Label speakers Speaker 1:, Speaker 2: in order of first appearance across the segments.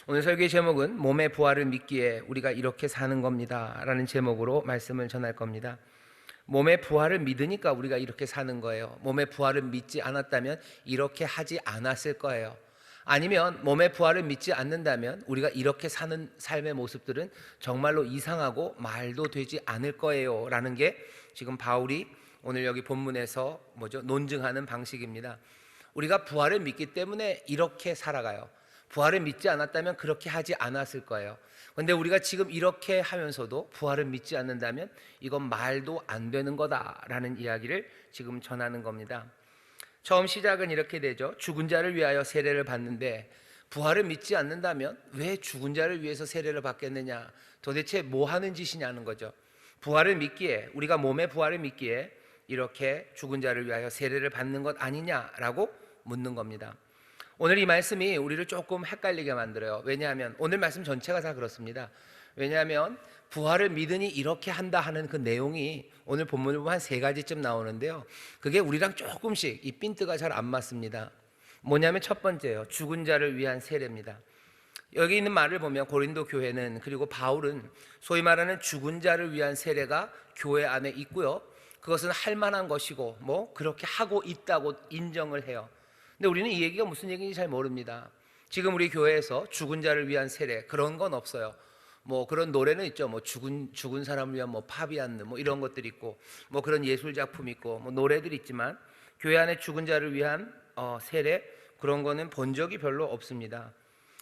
Speaker 1: 오늘 설교의 제목은 몸의 부활을 믿기에 우리가 이렇게 사는 겁니다 라는 제목으로 말씀을 전할 겁니다. 몸의 부활을 믿으니까 우리가 이렇게 사는 거예요. 몸의 부활을 믿지 않았다면 이렇게 하지 않았을 거예요. 아니면 몸의 부활을 믿지 않는다면 우리가 이렇게 사는 삶의 모습들은 정말로 이상하고 말도 되지 않을 거예요 라는 게 지금 바울이 오늘 여기 본문에서 논증하는 방식입니다. 우리가 부활을 믿기 때문에 이렇게 살아가요. 부활을 믿지 않았다면 그렇게 하지 않았을 거예요. 그런데 우리가 지금 이렇게 하면서도 부활을 믿지 않는다면 이건 말도 안 되는 거다라는 이야기를 지금 전하는 겁니다. 처음 시작은 이렇게 되죠. 죽은 자를 위하여 세례를 받는데 부활을 믿지 않는다면 왜 죽은 자를 위해서 세례를 받겠느냐, 도대체 뭐 하는 짓이냐는 거죠. 부활을 믿기에, 우리가 몸의 부활을 믿기에 이렇게 죽은 자를 위하여 세례를 받는 것 아니냐라고 묻는 겁니다. 오늘 이 말씀이 우리를 조금 헷갈리게 만들어요. 왜냐하면 오늘 말씀 전체가 다 그렇습니다. 왜냐하면 부활을 믿으니 이렇게 한다 하는 그 내용이 오늘 본문을 보면 한 3가지쯤 나오는데요, 그게 우리랑 조금씩 이 핀트가 잘 안 맞습니다. 뭐냐면 첫 번째요, 죽은 자를 위한 세례입니다. 여기 있는 말을 보면 고린도 교회는, 그리고 바울은 소위 말하는 죽은 자를 위한 세례가 교회 안에 있고요, 그것은 할 만한 것이고 그렇게 하고 있다고 인정을 해요. 근데 우리는 이 얘기가 무슨 얘기인지 잘 모릅니다. 지금 우리 교회에서 죽은 자를 위한 세례 그런 건 없어요. 그런 노래는 있죠. 죽은 사람을 위한 파비안느 이런 것들이 있고, 그런 예술 작품 있고, 노래들 있지만 교회 안에 죽은 자를 위한 세례 그런 거는 본 적이 별로 없습니다.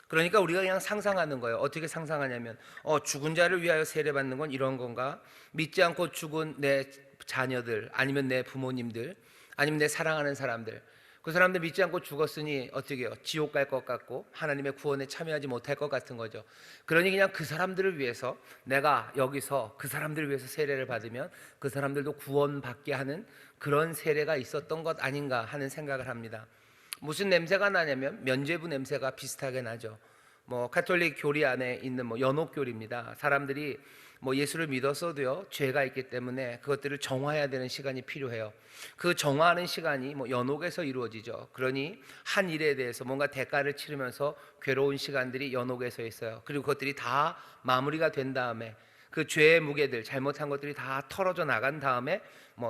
Speaker 1: 그러니까 우리가 그냥 상상하는 거예요. 어떻게 상상하냐면 죽은 자를 위하여 세례 받는 건 이런 건가? 믿지 않고 죽은 내 자녀들, 아니면 내 부모님들, 아니면 내 사랑하는 사람들, 그 사람들 믿지 않고 죽었으니 어떻게 해요? 지옥 갈 것 같고 하나님의 구원에 참여하지 못할 것 같은 거죠. 그러니 그냥 그 사람들을 위해서, 내가 여기서 그 사람들을 위해서 세례를 받으면 그 사람들도 구원받게 하는 그런 세례가 있었던 것 아닌가 하는 생각을 합니다. 무슨 냄새가 나냐면 면죄부 냄새가 비슷하게 나죠. 가톨릭 교리 안에 있는 연옥교리입니다. 사람들이 예수를 믿었어도요 죄가 있기 때문에 그것들을 정화해야 되는 시간이 필요해요. 그 정화하는 시간이 연옥에서 이루어지죠. 그러니 한 일에 대해서 뭔가 대가를 치르면서 괴로운 시간들이 연옥에서 있어요. 그리고 그것들이 다 마무리가 된 다음에 그 죄의 무게들, 잘못한 것들이 다 털어져 나간 다음에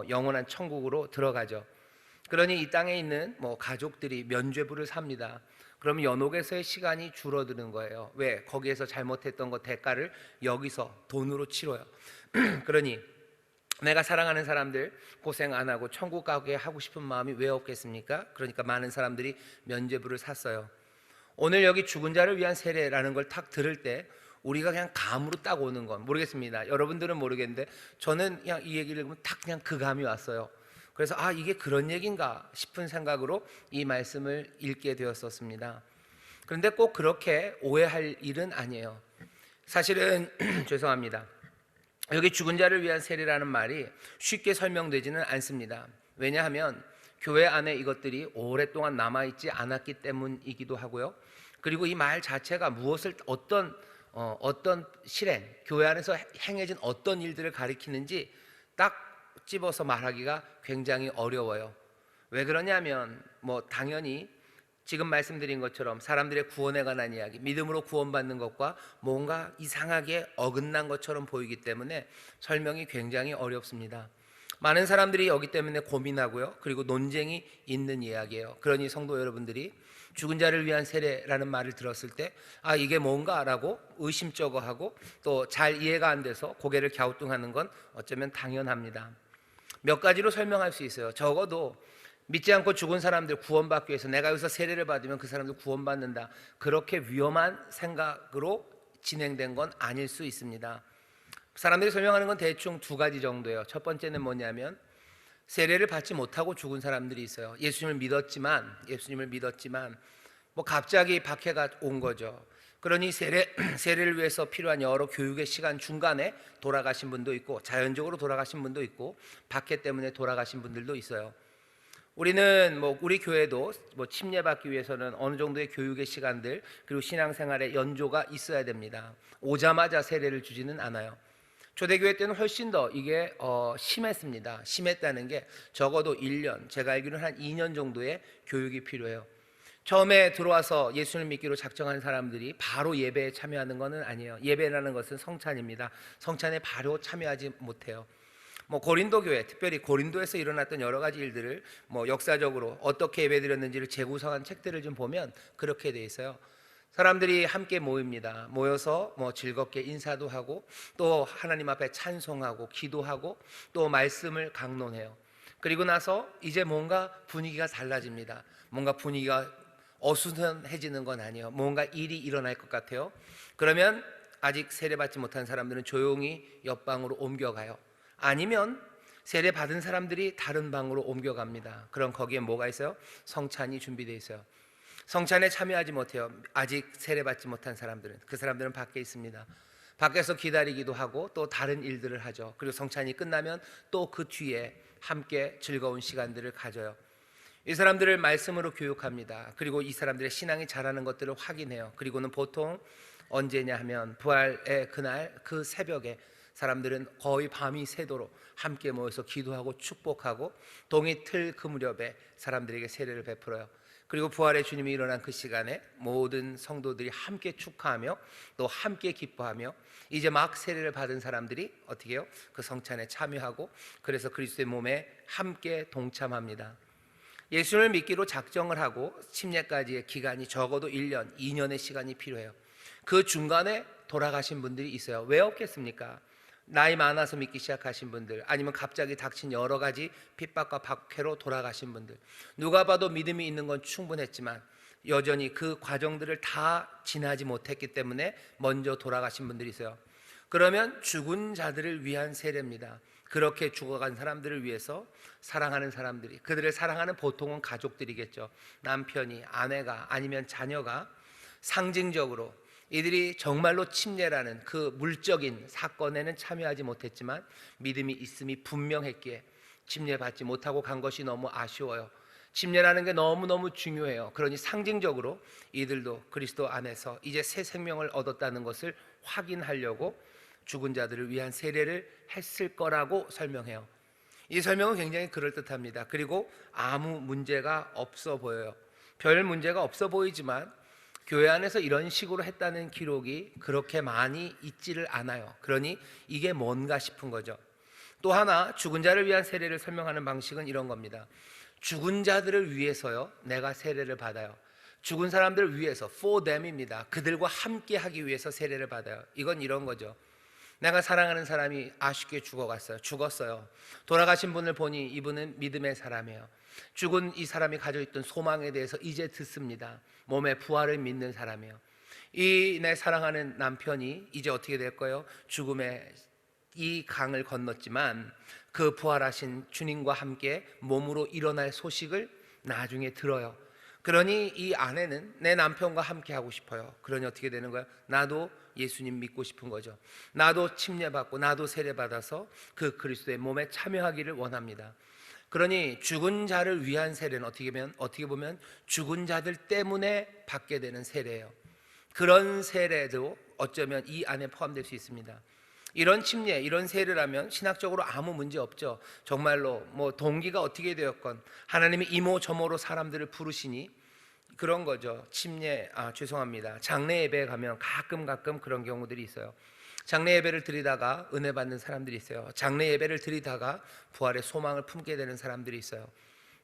Speaker 1: 영원한 천국으로 들어가죠. 그러니 이 땅에 있는 가족들이 면죄부를 삽니다. 그럼 연옥에서의 시간이 줄어드는 거예요. 왜? 거기에서 잘못했던 것 대가를 여기서 돈으로 치러요. 그러니 내가 사랑하는 사람들 고생 안 하고 천국 가게 하고 싶은 마음이 왜 없겠습니까? 그러니까 많은 사람들이 면죄부를 샀어요. 오늘 여기 죽은 자를 위한 세례라는 걸 탁 들을 때 우리가 그냥 감으로 딱 오는 건 모르겠습니다. 여러분들은 모르겠는데 저는 그냥 이 얘기를 보면 딱 그냥 그 감이 왔어요. 그래서 이게 그런 얘기인가 싶은 생각으로 이 말씀을 읽게 되었었습니다. 그런데 꼭 그렇게 오해할 일은 아니에요. 사실은 죄송합니다. 여기 죽은 자를 위한 세례라는 말이 쉽게 설명되지는 않습니다. 왜냐하면 교회 안에 이것들이 오랫동안 남아있지 않았기 때문이기도 하고요, 그리고 이 말 자체가 무엇을 어떤 실행, 교회 안에서 행해진 어떤 일들을 가리키는지 딱 집어서 말하기가 굉장히 어려워요. 왜 그러냐면 당연히 지금 말씀드린 것처럼 사람들의 구원에 관한 이야기, 믿음으로 구원받는 것과 뭔가 이상하게 어긋난 것처럼 보이기 때문에 설명이 굉장히 어렵습니다. 많은 사람들이 여기 때문에 고민하고요, 그리고 논쟁이 있는 이야기예요. 그러니 성도 여러분들이 죽은 자를 위한 세례라는 말을 들었을 때 이게 뭔가라고 의심쩍어 하고 또 잘 이해가 안 돼서 고개를 갸우뚱하는 건 어쩌면 당연합니다. 몇 가지로 설명할 수 있어요. 적어도 믿지 않고 죽은 사람들 구원받기 위해서 내가 여기서 세례를 받으면 그 사람들 구원받는다, 그렇게 위험한 생각으로 진행된 건 아닐 수 있습니다. 사람들이 설명하는 건 대충 2가지 정도예요. 첫 번째는 뭐냐면 세례를 받지 못하고 죽은 사람들이 있어요. 예수님을 믿었지만 갑자기 박해가 온 거죠. 그러니 세례를 위해서 필요한 여러 교육의 시간 중간에 돌아가신 분도 있고, 자연적으로 돌아가신 분도 있고, 박해 때문에 돌아가신 분들도 있어요. 우리는 우리 교회도 침례받기 위해서는 어느 정도의 교육의 시간들, 그리고 신앙생활의 연조가 있어야 됩니다. 오자마자 세례를 주지는 않아요. 초대교회 때는 훨씬 더 이게 심했습니다. 심했다는 게 적어도 1년, 제가 알기로는 한 2년 정도의 교육이 필요해요. 처음에 들어와서 예수를 믿기로 작정한 사람들이 바로 예배에 참여하는 것은 아니에요. 예배라는 것은 성찬입니다. 성찬에 바로 참여하지 못해요. 고린도 교회, 특별히 고린도에서 일어났던 여러 가지 일들을 역사적으로 어떻게 예배드렸는지를 재구성한 책들을 좀 보면 그렇게 돼 있어요. 사람들이 함께 모입니다. 모여서 즐겁게 인사도 하고 또 하나님 앞에 찬송하고 기도하고 또 말씀을 강론해요. 그리고 나서 이제 뭔가 분위기가 달라집니다. 뭔가 분위기가 어수선해지는 건 아니에요. 뭔가 일이 일어날 것 같아요. 그러면 아직 세례받지 못한 사람들은 조용히 옆방으로 옮겨가요. 아니면 세례 받은 사람들이 다른 방으로 옮겨갑니다. 그럼 거기에 뭐가 있어요? 성찬이 준비되어 있어요. 성찬에 참여하지 못해요. 아직 세례받지 못한 사람들은. 그 사람들은 밖에 있습니다. 밖에서 기다리기도 하고 또 다른 일들을 하죠. 그리고 성찬이 끝나면 또 그 뒤에 함께 즐거운 시간들을 가져요. 이 사람들을 말씀으로 교육합니다. 그리고 이 사람들의 신앙이 자라는 것들을 확인해요. 그리고는 보통 언제냐 하면 부활의 그날 그 새벽에 사람들은 거의 밤이 새도록 함께 모여서 기도하고 축복하고 동이 틀 그 무렵에 사람들에게 세례를 베풀어요. 그리고 부활의 주님이 일어난 그 시간에 모든 성도들이 함께 축하하며 또 함께 기뻐하며 이제 막 세례를 받은 사람들이 어떻게 해요? 그 성찬에 참여하고 그래서 그리스도의 몸에 함께 동참합니다. 예수를 믿기로 작정을 하고 침례까지의 기간이 적어도 1년, 2년의 시간이 필요해요. 그 중간에 돌아가신 분들이 있어요. 왜 없겠습니까? 나이 많아서 믿기 시작하신 분들, 아니면 갑자기 닥친 여러 가지 핍박과 박해로 돌아가신 분들, 누가 봐도 믿음이 있는 건 충분했지만 여전히 그 과정들을 다 지나지 못했기 때문에 먼저 돌아가신 분들이 있어요. 그러면 죽은 자들을 위한 세례입니다. 그렇게 죽어간 사람들을 위해서 사랑하는 사람들이, 그들을 사랑하는 보통은 가족들이겠죠. 남편이, 아내가, 아니면 자녀가 상징적으로 이들이 정말로 침례라는 그 물적인 사건에는 참여하지 못했지만 믿음이 있음이 분명했기에 침례받지 못하고 간 것이 너무 아쉬워요. 침례라는 게 너무너무 중요해요. 그러니 상징적으로 이들도 그리스도 안에서 이제 새 생명을 얻었다는 것을 확인하려고 죽은 자들을 위한 세례를 했을 거라고 설명해요. 이 설명은 굉장히 그럴듯합니다. 그리고 아무 문제가 없어 보여요. 별 문제가 없어 보이지만 교회 안에서 이런 식으로 했다는 기록이 그렇게 많이 있지를 않아요. 그러니 이게 뭔가 싶은 거죠. 또 하나 죽은 자를 위한 세례를 설명하는 방식은 이런 겁니다. 죽은 자들을 위해서요, 내가 세례를 받아요. 죽은 사람들을 위해서, for them입니다. 그들과 함께 하기 위해서 세례를 받아요. 이건 이런 거죠. 내가 사랑하는 사람이 아쉽게 죽었어요. 돌아가신 분을 보니 이분은 믿음의 사람이에요. 죽은 이 사람이 가지고 있던 소망에 대해서 이제 듣습니다. 몸의 부활을 믿는 사람이에요. 이 내 사랑하는 남편이 이제 어떻게 될 거예요? 죽음의 이 강을 건넜지만 그 부활하신 주님과 함께 몸으로 일어날 소식을 나중에 들어요. 그러니 이 아내는 내 남편과 함께 하고 싶어요. 그러니 어떻게 되는 거예요? 나도 예수님 믿고 싶은 거죠. 나도 침례받고 나도 세례받아서 그 그리스도의 몸에 참여하기를 원합니다. 그러니 죽은 자를 위한 세례는 어떻게 보면 죽은 자들 때문에 받게 되는 세례예요. 그런 세례도 어쩌면 이 안에 포함될 수 있습니다. 이런 침례, 이런 세례라면 신학적으로 아무 문제 없죠. 정말로 동기가 어떻게 되었건 하나님이 이모저모로 사람들을 부르시니 그런 거죠. 장례 예배에 가면 가끔 그런 경우들이 있어요. 장례 예배를 드리다가 은혜 받는 사람들이 있어요. 장례 예배를 드리다가 부활의 소망을 품게 되는 사람들이 있어요.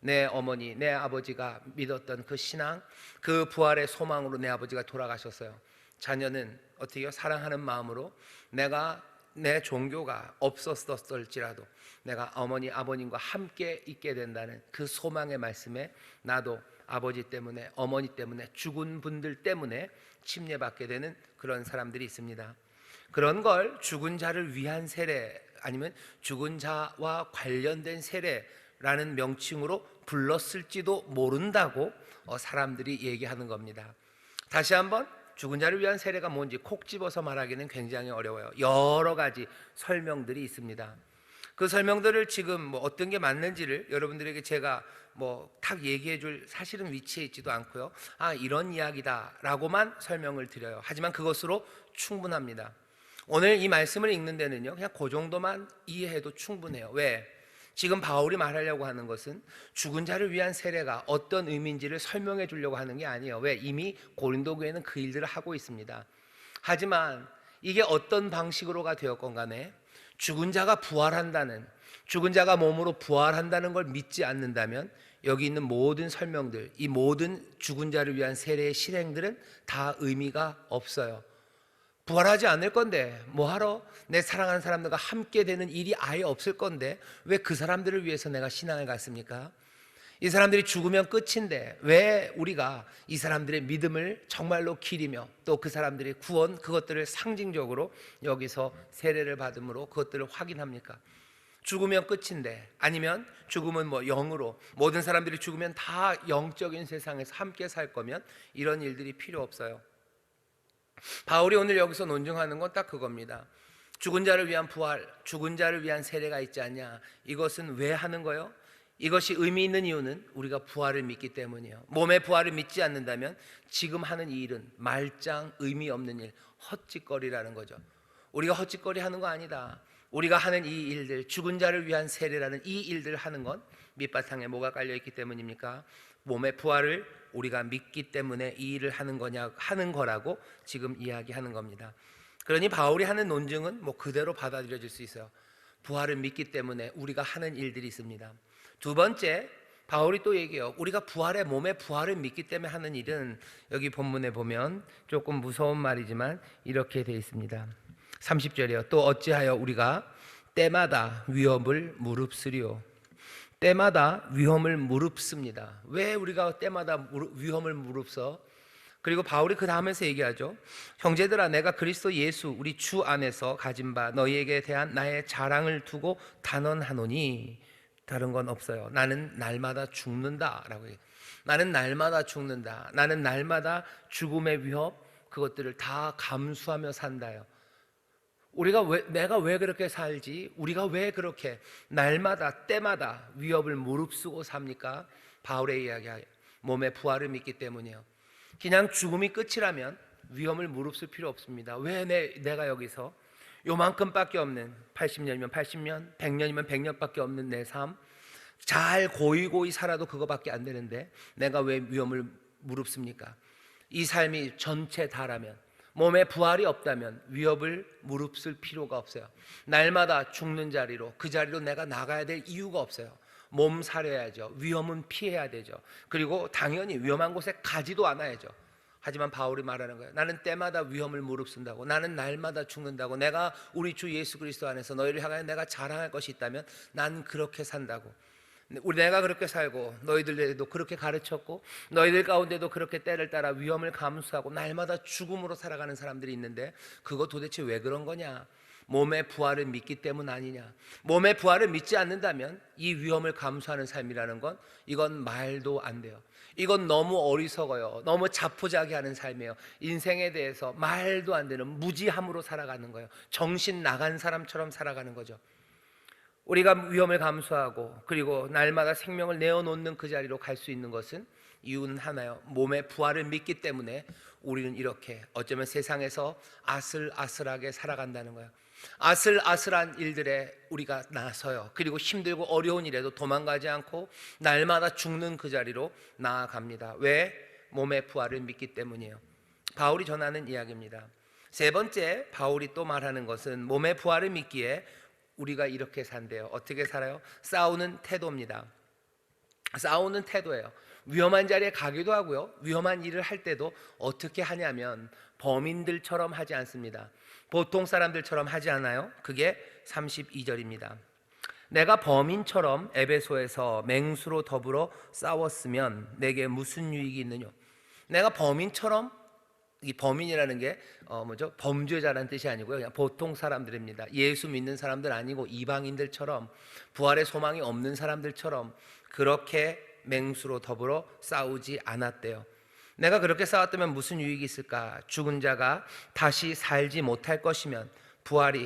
Speaker 1: 내 어머니, 내 아버지가 믿었던 그 신앙, 그 부활의 소망으로 내 아버지가 돌아가셨어요. 자녀는 어떻게 해요? 사랑하는 마음으로 내 종교가 없었을지라도 내가 어머니, 아버님과 함께 있게 된다는 그 소망의 말씀에 나도 아버지 때문에, 어머니 때문에, 죽은 분들 때문에 침례받게 되는 그런 사람들이 있습니다. 그런 걸 죽은 자를 위한 세례, 아니면 죽은 자와 관련된 세례라는 명칭으로 불렀을지도 모른다고 사람들이 얘기하는 겁니다. 다시 한번 죽은 자를 위한 세례가 뭔지 콕 집어서 말하기는 굉장히 어려워요. 여러 가지 설명들이 있습니다. 그 설명들을 지금 어떤 게 맞는지를 여러분들에게 제가 탁 얘기해 줄 사실은 위치에 있지도 않고요. 이런 이야기다 라고만 설명을 드려요. 하지만 그것으로 충분합니다. 오늘 이 말씀을 읽는 데는요, 그냥 그 정도만 이해해도 충분해요. 왜? 지금 바울이 말하려고 하는 것은 죽은 자를 위한 세례가 어떤 의미인지를 설명해 주려고 하는 게 아니에요. 왜? 이미 고린도 교회는 그 일들을 하고 있습니다. 하지만 이게 어떤 방식으로가 되었건 간에 죽은 자가 부활한다는, 죽은 자가 몸으로 부활한다는 걸 믿지 않는다면 여기 있는 모든 설명들, 이 모든 죽은 자를 위한 세례의 실행들은 다 의미가 없어요. 부활하지 않을 건데 뭐하러? 내 사랑하는 사람들과 함께 되는 일이 아예 없을 건데 왜 그 사람들을 위해서 내가 신앙을 갖습니까? 이 사람들이 죽으면 끝인데 왜 우리가 이 사람들의 믿음을 정말로 기리며 또 그 사람들의 구원, 그것들을 상징적으로 여기서 세례를 받음으로 그것들을 확인합니까? 죽으면 끝인데, 아니면 죽음은 뭐 영으로, 모든 사람들이 죽으면 다 영적인 세상에서 함께 살 거면 이런 일들이 필요 없어요. 바울이 오늘 여기서 논증하는 건 딱 그겁니다. 죽은 자를 위한 부활, 죽은 자를 위한 세례가 있지 않냐, 이것은 왜 하는 거예요? 이것이 의미 있는 이유는 우리가 부활을 믿기 때문이에요. 몸의 부활을 믿지 않는다면 지금 하는 이 일은 말짱 의미 없는 일, 헛짓거리라는 거죠. 우리가 헛짓거리 하는 거 아니다. 우리가 하는 이 일들, 죽은 자를 위한 세례라는 이 일들을 하는 건 밑바탕에 뭐가 깔려있기 때문입니까? 몸의 부활을 우리가 믿기 때문에 이 일을 하는 거라고 지금 이야기하는 겁니다. 그러니 바울이 하는 논증은 뭐 그대로 받아들여질 수 있어요. 부활을 믿기 때문에 우리가 하는 일들이 있습니다. 두 번째, 바울이 또 얘기해요. 우리가 몸의 부활을 믿기 때문에 하는 일은 여기 본문에 보면 조금 무서운 말이지만 이렇게 되어 있습니다. 30절이요. 또 어찌하여 우리가 때마다 위험을 무릅쓰리요. 때마다 위험을 무릅씁니다. 왜 우리가 때마다 위험을 무릅써? 그리고 바울이 그 다음에서 얘기하죠. 형제들아, 내가 그리스도 예수 우리 주 안에서 가진 바 너희에게 대한 나의 자랑을 두고 단언하노니 다른 건 없어요. 나는 날마다 죽는다라고 해요. 나는 날마다 죽는다. 나는 날마다 죽음의 위협, 그것들을 다 감수하며 산다요. 내가 왜 그렇게 살지? 우리가 왜 그렇게 날마다 때마다 위협을 무릅쓰고 삽니까? 바울의 이야기하여 몸의 부활을 믿기 때문이에요. 그냥 죽음이 끝이라면 위험을 무릅쓸 필요 없습니다. 왜 내가 여기서 요만큼밖에 없는 80년이면 80년, 100년이면 100년밖에 없는 내 삶, 잘 고이고이 살아도 그거밖에 안 되는데 내가 왜 위험을 무릅씁니까? 이 삶이 전체 다라면, 몸에 부활이 없다면 위협을 무릅쓸 필요가 없어요. 날마다 죽는 자리로, 그 자리로 내가 나가야 될 이유가 없어요. 몸 사려야죠. 위험은 피해야 되죠. 그리고 당연히 위험한 곳에 가지도 않아야죠. 하지만 바울이 말하는 거예요. 나는 때마다 위험을 무릅쓴다고, 나는 날마다 죽는다고, 내가 우리 주 예수 그리스도 안에서 너희를 향하여 내가 자랑할 것이 있다면 난 그렇게 산다고. 내가 그렇게 살고 너희들에도 그렇게 가르쳤고 너희들 가운데도 그렇게 때를 따라 위험을 감수하고 날마다 죽음으로 살아가는 사람들이 있는데 그거 도대체 왜 그런 거냐? 몸의 부활을 믿기 때문 아니냐? 몸의 부활을 믿지 않는다면 이 위험을 감수하는 삶이라는 건 이건 말도 안 돼요. 이건 너무 어리석어요. 너무 자포자기하는 삶이에요. 인생에 대해서 말도 안 되는 무지함으로 살아가는 거예요. 정신 나간 사람처럼 살아가는 거죠. 우리가 위험을 감수하고 그리고 날마다 생명을 내어놓는 그 자리로 갈 수 있는 것은 이유는 하나요. 몸의 부활을 믿기 때문에 우리는 이렇게 어쩌면 세상에서 아슬아슬하게 살아간다는 거예요. 아슬아슬한 일들에 우리가 나서요. 그리고 힘들고 어려운 일에도 도망가지 않고 날마다 죽는 그 자리로 나아갑니다. 왜? 몸의 부활을 믿기 때문이에요. 바울이 전하는 이야기입니다. 세 번째, 바울이 또 말하는 것은 몸의 부활을 믿기에 우리가 이렇게 산대요. 어떻게 살아요? 싸우는 태도입니다. 싸우는 태도예요. 위험한 자리에 가기도 하고요. 위험한 일을 할 때도 어떻게 하냐면 범인들처럼 하지 않습니다. 보통 사람들처럼 하지 않아요. 그게 32절입니다. 내가 범인처럼 에베소에서 맹수로 더불어 싸웠으면 내게 무슨 유익이 있느냐. 내가 범인처럼, 이 범인이라는 게 범죄자라는 뜻이 아니고요. 그냥 보통 사람들입니다. 예수 믿는 사람들 아니고 이방인들처럼, 부활의 소망이 없는 사람들처럼 그렇게 맹수로 더불어 싸우지 않았대요. 내가 그렇게 싸웠다면 무슨 유익이 있을까? 죽은 자가 다시 살지 못할 것이면,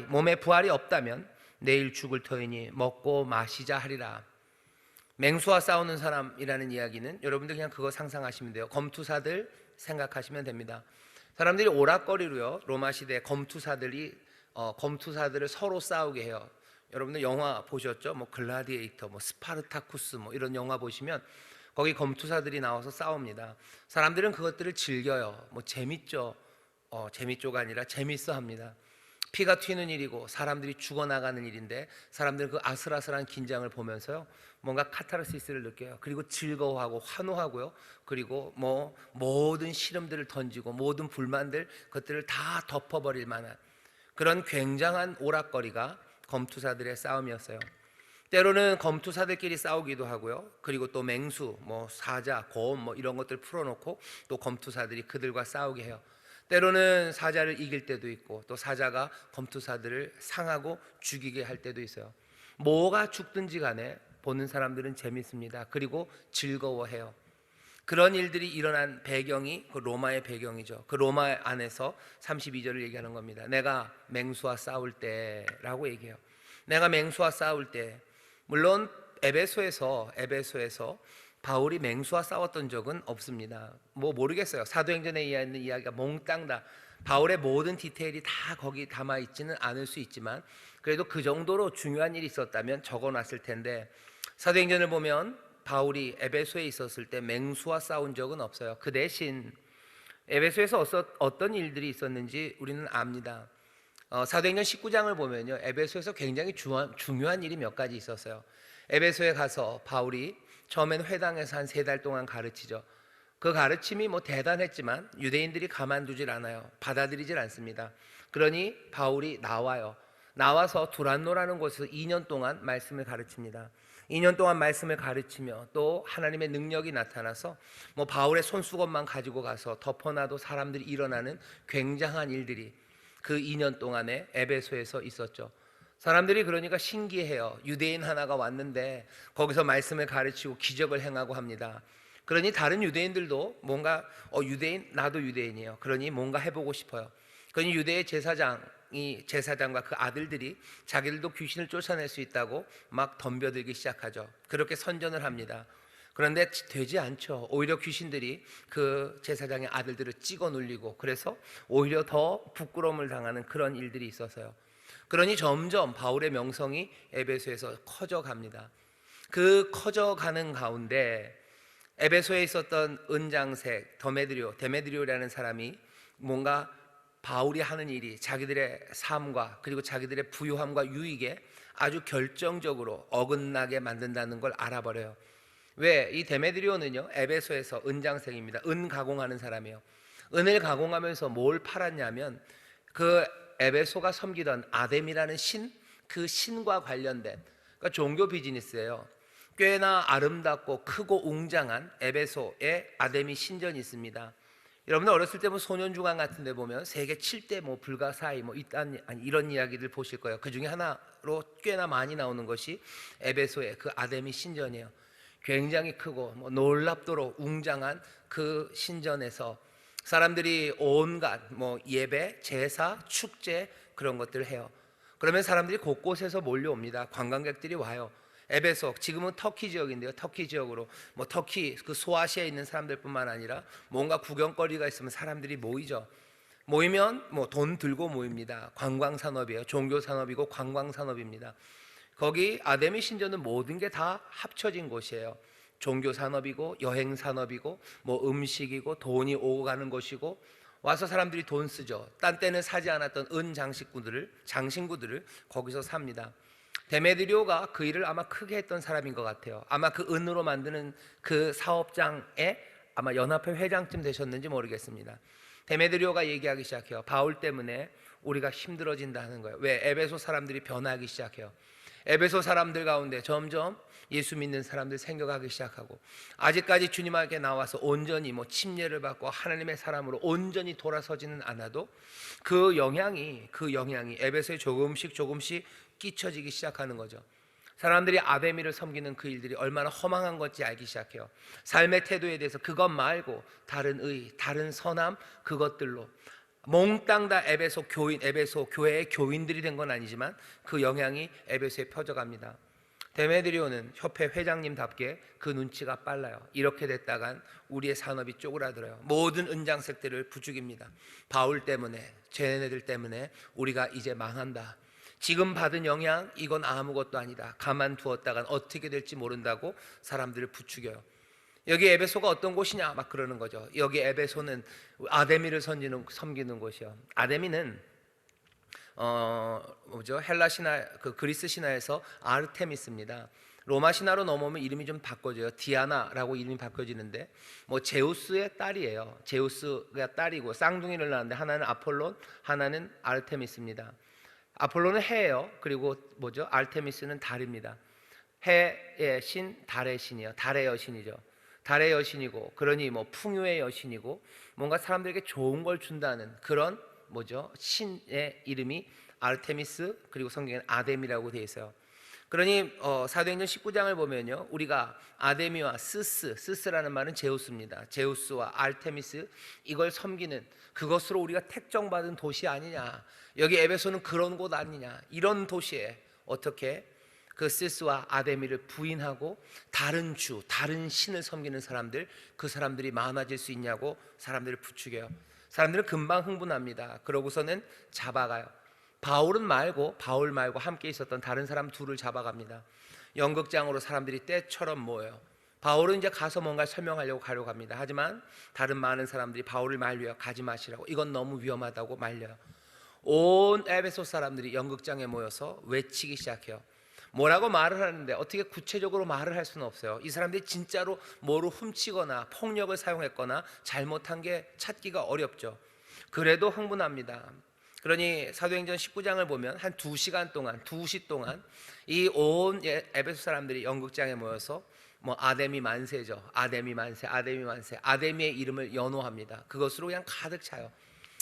Speaker 1: 몸에 부활이 없다면 내일 죽을 터이니 먹고 마시자 하리라. 맹수와 싸우는 사람이라는 이야기는 여러분들 그냥 그거 상상하시면 돼요. 검투사들 생각하시면 됩니다. 사람들이 오락거리로요, 로마 시대 검투사들을 서로 싸우게 해요. 여러분들 영화 보셨죠? 뭐 글라디에이터, 뭐 스파르타쿠스, 뭐 이런 영화 보시면 거기 검투사들이 나와서 싸웁니다. 사람들은 그것들을 즐겨요. 뭐 재밌죠. 재밌죠가 아니라 재밌어 합니다. 피가 튀는 일이고 사람들이 죽어나가는 일인데 사람들은 그 아슬아슬한 긴장을 보면서요 뭔가 카타르시스를 느껴요. 그리고 즐거워하고 환호하고요. 그리고 뭐 모든 시름들을 던지고 모든 불만들 그것들을 다 덮어버릴 만한 그런 굉장한 오락거리가 검투사들의 싸움이었어요. 때로는 검투사들끼리 싸우기도 하고요. 그리고 또 맹수, 뭐 사자, 곰 뭐 이런 것들 풀어놓고 또 검투사들이 그들과 싸우게 해요. 때로는 사자를 이길 때도 있고 또 사자가 검투사들을 상하고 죽이게 할 때도 있어요. 뭐가 죽든지 간에 보는 사람들은 재밌습니다. 그리고 즐거워해요. 그런 일들이 일어난 배경이 그 로마의 배경이죠. 그 로마 안에서 32절을 얘기하는 겁니다. 내가 맹수와 싸울 때라고 얘기해요. 내가 맹수와 싸울 때, 물론 에베소에서 바울이 맹수와 싸웠던 적은 없습니다. 뭐 모르겠어요. 사도행전에 있는 이야기가 몽땅 다 바울의 모든 디테일이 다 거기 담아 있지는 않을 수 있지만 그래도 그 정도로 중요한 일이 있었다면 적어놨을 텐데 사도행전을 보면 바울이 에베소에 있었을 때 맹수와 싸운 적은 없어요. 그 대신 에베소에서 어떤 일들이 있었는지 우리는 압니다. 사도행전 19장을 보면요 에베소에서 굉장히 중요한 일이 몇 가지 있었어요. 에베소에 가서 바울이 처음엔 회당에서 한 3달 동안 가르치죠. 그 가르침이 뭐 대단했지만 유대인들이 가만두질 않아요. 받아들이질 않습니다. 그러니 바울이 나와서 두란노라는 곳에서 2년 동안 말씀을 가르칩니다. 2년 동안 말씀을 가르치며 또 하나님의 능력이 나타나서 뭐 바울의 손수건만 가지고 가서 덮어놔도 사람들이 일어나는 굉장한 일들이 그 2년 동안에 에베소에서 있었죠. 사람들이 그러니까 신기해요. 유대인 하나가 왔는데 거기서 말씀을 가르치고 기적을 행하고 합니다. 그러니 다른 유대인들도 뭔가 유대인 나도 유대인이에요. 그러니 뭔가 해보고 싶어요. 그러니 유대의 제사장과 그 아들들이 자기들도 귀신을 쫓아낼 수 있다고 막 덤벼들기 시작하죠. 그렇게 선전을 합니다. 그런데 되지 않죠. 오히려 귀신들이 그 제사장의 아들들을 찍어 눌리고 그래서 오히려 더 부끄러움을 당하는 그런 일들이 있어서요. 그러니 점점 바울의 명성이 에베소에서 커져갑니다. 그 커져가는 가운데 에베소에 있었던 은장색 데메드리오라는 사람이 뭔가 바울이 하는 일이 자기들의 삶과 그리고 자기들의 부유함과 유익에 아주 결정적으로 어긋나게 만든다는 걸 알아버려요. 왜? 이 데메드리오는요 에베소에서 은장색입니다. 은 가공하는 사람이에요. 은을 가공하면서 뭘 팔았냐면 그 에베소가 섬기던 아뎀이라는 신, 그 신과 관련된 그러니까 종교 비즈니스예요. 꽤나 아름답고 크고 웅장한 에베소에 아데미 신전이 있습니다. 여러분들 어렸을 때 뭐 소년중앙 같은 데 보면 세계 7대 뭐 불가사의 뭐 이런 이야기들 보실 거예요. 그 중에 하나로 꽤나 많이 나오는 것이 에베소의 그 아데미 신전이에요. 굉장히 크고 뭐 놀랍도록 웅장한 그 신전에서 사람들이 온갖 뭐 예배, 제사, 축제 그런 것들을 해요. 그러면 사람들이 곳곳에서 몰려옵니다. 관광객들이 와요. 에베소, 지금은 터키 지역인데요. 터키 지역으로 뭐 터키 그 소아시아에 있는 사람들뿐만 아니라 뭔가 구경거리가 있으면 사람들이 모이죠. 모이면 뭐 돈 들고 모입니다. 관광 산업이에요. 종교 산업이고 관광 산업입니다. 거기 아데미 신전은 모든 게 다 합쳐진 곳이에요. 종교 산업이고 여행 산업이고 뭐 음식이고 돈이 오고 가는 곳이고 와서 사람들이 돈 쓰죠. 딴 때는 사지 않았던 은 장신구들을 거기서 삽니다. 데메드리오가 그 일을 아마 크게 했던 사람인 것 같아요. 아마 그 은으로 만드는 그 사업장에 아마 연합회 회장쯤 되셨는지 모르겠습니다. 데메드리오가 얘기하기 시작해요. 바울 때문에 우리가 힘들어진다는 거예요. 왜? 에베소 사람들이 변하기 시작해요. 에베소 사람들 가운데 점점 예수 믿는 사람들 생겨가기 시작하고 아직까지 주님에게 나와서 온전히 뭐 침례를 받고 하나님의 사람으로 온전히 돌아서지는 않아도 그 영향이 에베소에 조금씩 끼쳐지기 시작하는 거죠. 사람들이 아데미를 섬기는 그 일들이 얼마나 허망한 건지 알기 시작해요. 삶의 태도에 대해서 그것 말고 다른 다른 선함 그것들로 몽땅 다 에베소 교회의 교인들이 된 건 아니지만 그 영향이 에베소에 퍼져갑니다. 데메드리오는 협회 회장님답게 그 눈치가 빨라요. 이렇게 됐다간 우리의 산업이 쪼그라들어요. 모든 은장색들을 부추깁니다. 바울 때문에 쟤네들 때문에 우리가 이제 망한다. 지금 받은 영향 이건 아무것도 아니다. 가만두었다간 어떻게 될지 모른다고 사람들을 부추겨요. 여기 에베소가 어떤 곳이냐 막 그러는 거죠. 여기 에베소는 아데미를 섬기는 곳이요. 아데미는 뭐죠? 헬라 신화, 그 그리스 신화에서 아르테미스입니다. 로마 신화로 넘어오면 이름이 좀 바꿔져요. 디아나라고 이름이 바꿔지는데 뭐 제우스의 딸이에요. 제우스가 딸이고 쌍둥이를 낳았는데 하나는 아폴론, 하나는 아르테미스입니다. 아폴론은 해예요. 그리고 뭐죠? 아르테미스는 달입니다. 해의 신, 달의 신이요. 달의 여신이죠. 달의 여신이고, 그러니 뭐 풍요의 여신이고, 뭔가 사람들에게 좋은 걸 준다는 그런 뭐죠? 신의 이름이 아르테미스, 그리고 성경에는 아데미라고 되어 있어요. 그러니 사도행전 19장을 보면요, 우리가 아데미와 스스라는 말은 제우스입니다. 제우스와 아르테미스, 이걸 섬기는 그것으로 우리가 택정받은 도시 아니냐, 여기 에베소는 그런 곳 아니냐, 이런 도시에 어떻게 그 스스와 아데미를 부인하고 다른 주, 다른 신을 섬기는 사람들, 그 사람들이 많아질 수 있냐고 사람들을 부추겨요. 사람들은 금방 흥분합니다. 그러고서는 잡아가요. 바울 말고 함께 있었던 다른 사람 둘을 잡아갑니다. 연극장으로 사람들이 떼처럼 모여요. 바울은 이제 가서 뭔가 설명하려고 가려고 합니다. 하지만 다른 많은 사람들이 바울을 말려요. 가지 마시라고. 이건 너무 위험하다고 말려요. 온 에베소 사람들이 연극장에 모여서 외치기 시작해요. 뭐라고 말을 하는데 어떻게 구체적으로 말을 할 수는 없어요. 이 사람들이 진짜로 뭐로 훔치거나 폭력을 사용했거나 잘못한 게 찾기가 어렵죠. 그래도 흥분합니다. 그러니 사도행전 19장을 보면 한 2시간 동안, 2시 동안 이 온 에베소 사람들이 연극장에 모여서 뭐 아데미 만세죠. 아데미 만세, 아데미 만세, 아데미의 이름을 연호합니다. 그것으로 그냥 가득 차요.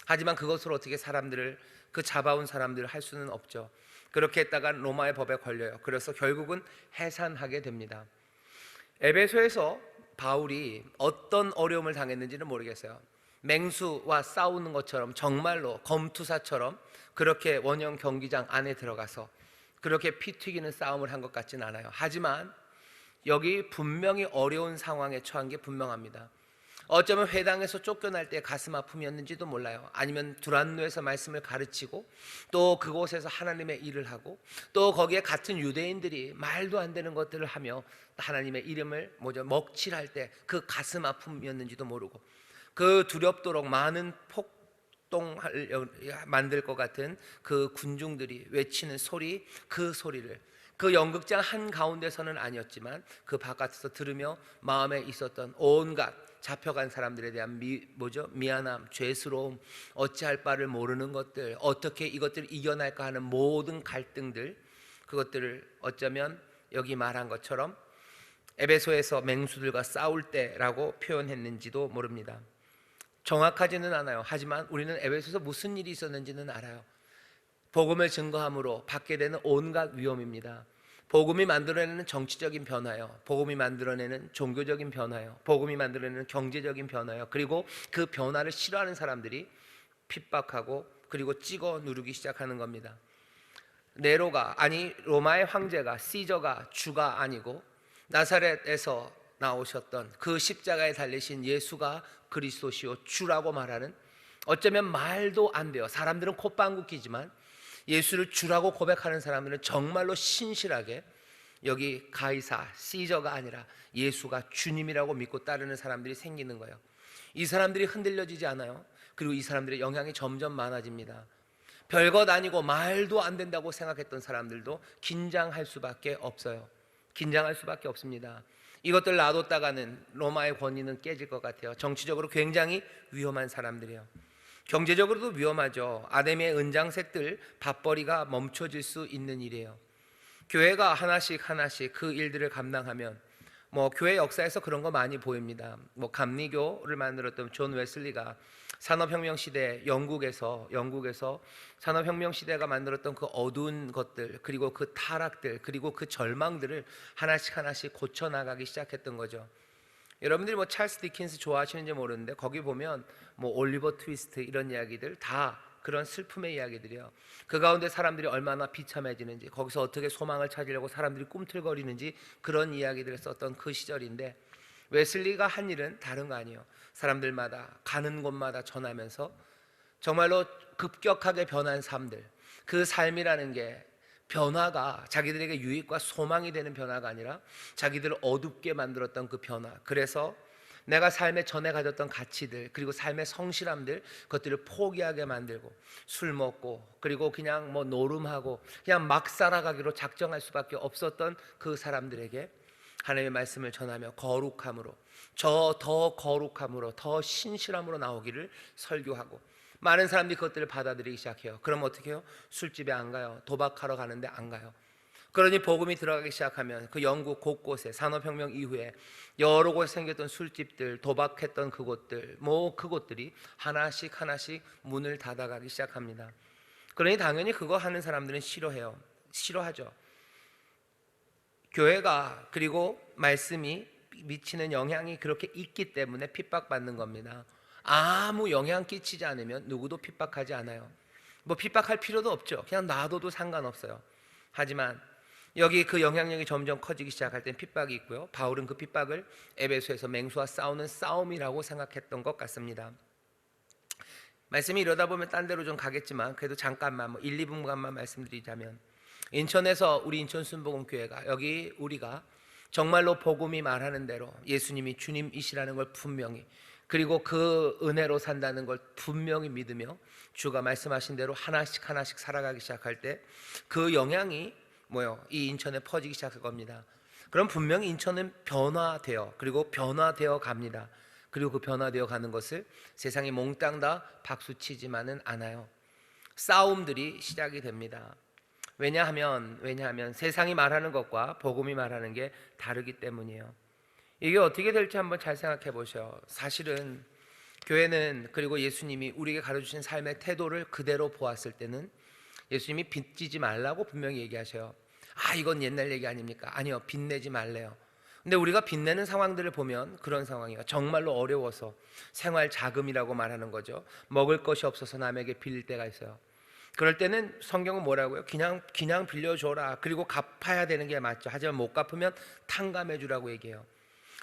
Speaker 1: 하지만 그것으로 어떻게 사람들을, 그 잡아온 사람들을 할 수는 없죠. 그렇게 했다가 로마의 법에 걸려요. 그래서 결국은 해산하게 됩니다. 에베소에서 바울이 어떤 어려움을 당했는지는 모르겠어요. 맹수와 싸우는 것처럼, 정말로 검투사처럼 그렇게 원형 경기장 안에 들어가서 그렇게 피 튀기는 싸움을 한 것 같지는 않아요. 하지만 여기 분명히 어려운 상황에 처한 게 분명합니다. 어쩌면 회당에서 쫓겨날 때 가슴 아픔이었는지도 몰라요. 아니면 두란노에서 말씀을 가르치고 또 그곳에서 하나님의 일을 하고 또 거기에 같은 유대인들이 말도 안 되는 것들을 하며 하나님의 이름을 먹칠할 때 그 가슴 아픔이었는지도 모르고, 그 두렵도록 많은 폭동을 만들 것 같은 그 군중들이 외치는 소리, 그 소리를 그 연극장 한가운데서는 아니었지만 그 바깥에서 들으며 마음에 있었던 온갖 잡혀간 사람들에 대한 미안함, 죄스러움, 어찌할 바를 모르는 것들, 어떻게 이것들을 이겨낼까 하는 모든 갈등들, 그것들을 어쩌면 여기 말한 것처럼 에베소에서 맹수들과 싸울 때라고 표현했는지도 모릅니다. 정확하지는 않아요. 하지만 우리는 에베소에서 무슨 일이 있었는지는 알아요. 복음을 증거함으로 받게 되는 온갖 위험입니다. 복음이 만들어내는 정치적인 변화요, 복음이 만들어내는 종교적인 변화요, 복음이 만들어내는 경제적인 변화요, 그리고 그 변화를 싫어하는 사람들이 핍박하고 그리고 찍어 누르기 시작하는 겁니다. 네로가, 아니 로마의 황제가, 시저가 주가 아니고 나사렛에서 나오셨던 그 십자가에 달리신 예수가 그리스도시요 주라고 말하는, 어쩌면 말도 안 돼요. 사람들은 콧방귀 끼지만 예수를 주라고 고백하는 사람들은 정말로 신실하게 여기 가이사, 시저가 아니라 예수가 주님이라고 믿고 따르는 사람들이 생기는 거예요. 이 사람들이 흔들려지지 않아요. 그리고 이 사람들의 영향이 점점 많아집니다. 별것 아니고 말도 안 된다고 생각했던 사람들도 긴장할 수밖에 없어요. 긴장할 수밖에 없습니다. 이것들 놔뒀다가는 로마의 권위는 깨질 것 같아요. 정치적으로 굉장히 위험한 사람들이에요. 경제적으로도 위험하죠. 아데미의 은장색들 밥벌이가 멈춰질 수 있는 일이에요. 교회가 하나씩 그 일들을 감당하면, 교회 역사에서 그런 거 많이 보입니다. 감리교를 만들었던 존 웨슬리가 산업혁명 시대 영국에서 산업혁명 시대가 만들었던 그 어두운 것들, 그리고 그 타락들, 그리고 그 절망들을 하나씩 고쳐나가기 시작했던 거죠. 여러분들이 찰스 디킨스 좋아하시는지 모르는데 거기 보면 올리버 트위스트 이런 이야기들 다 그런 슬픔의 이야기들이요. 그 가운데 사람들이 얼마나 비참해지는지, 거기서 어떻게 소망을 찾으려고 사람들이 꿈틀거리는지, 그런 이야기들을 썼던 그 시절인데, 웨슬리가 한 일은 다른 거 아니에요. 사람들마다 가는 곳마다 전하면서 정말로 급격하게 변한 삶들, 그 삶이라는 게 변화가 자기들에게 유익과 소망이 되는 변화가 아니라 자기들을 어둡게 만들었던 그 변화. 그래서 내가 삶에 전에 가졌던 가치들, 그리고 삶의 성실함들, 그것들을 포기하게 만들고 술 먹고, 그리고 그냥 뭐 노름하고 그냥 막 살아가기로 작정할 수밖에 없었던 그 사람들에게 하나님의 말씀을 전하며 거룩함으로, 더 거룩함으로, 더 신실함으로 나오기를 설교하고, 많은 사람들이 그것들을 받아들이기 시작해요. 그럼 어떻게 해요? 술집에 안 가요. 도박하러 가는데 안 가요. 그러니 복음이 들어가기 시작하면 그 영국 곳곳에 산업혁명 이후에 여러 곳에 생겼던 술집들, 도박했던 그곳들, 그곳들이 하나씩 하나씩 문을 닫아가기 시작합니다. 그러니 당연히 그거 하는 사람들은 싫어하죠. 교회가, 그리고 말씀이 미치는 영향이 그렇게 있기 때문에 핍박받는 겁니다. 아무 영향 끼치지 않으면 누구도 핍박하지 않아요. 뭐 핍박할 필요도 없죠. 그냥 놔둬도 상관없어요. 하지만 여기 그 영향력이 점점 커지기 시작할 땐 핍박이 있고요. 바울은 그 핍박을 에베소에서 맹수와 싸우는 싸움이라고 생각했던 것 같습니다. 말씀이 이러다 보면 딴 데로 좀 가겠지만 그래도 잠깐만 1, 2분간만 말씀드리자면, 인천에서 우리 인천 순복음교회가, 여기 우리가 정말로 복음이 말하는 대로 예수님이 주님이시라는 걸 분명히, 그리고 그 은혜로 산다는 걸 분명히 믿으며 주가 말씀하신 대로 하나씩 하나씩 살아가기 시작할 때 그 영향이 이 인천에 퍼지기 시작할 겁니다. 그럼 분명히 인천은 변화되어, 그리고 변화되어 갑니다. 그리고 그 변화되어 가는 것을 세상이 몽땅 다 박수치지만은 않아요. 싸움들이 시작이 됩니다. 왜냐하면 세상이 말하는 것과 복음이 말하는 게 다르기 때문이에요. 이게 어떻게 될지 한번 잘 생각해 보셔요. 사실은 교회는, 그리고 예수님이 우리에게 가르쳐주신 삶의 태도를 그대로 보았을 때는 예수님이 빚지지 말라고 분명히 얘기하셔요. 이건 옛날 얘기 아닙니까? 아니요, 빚내지 말래요. 근데 우리가 빚내는 상황들을 보면 그런 상황이에요. 정말로 어려워서 생활 자금이라고 말하는 거죠. 먹을 것이 없어서 남에게 빌릴 때가 있어요. 그럴 때는 성경은 뭐라고요? 그냥 빌려줘라. 그리고 갚아야 되는 게 맞죠. 하지만 못 갚으면 탕감해 주라고 얘기해요.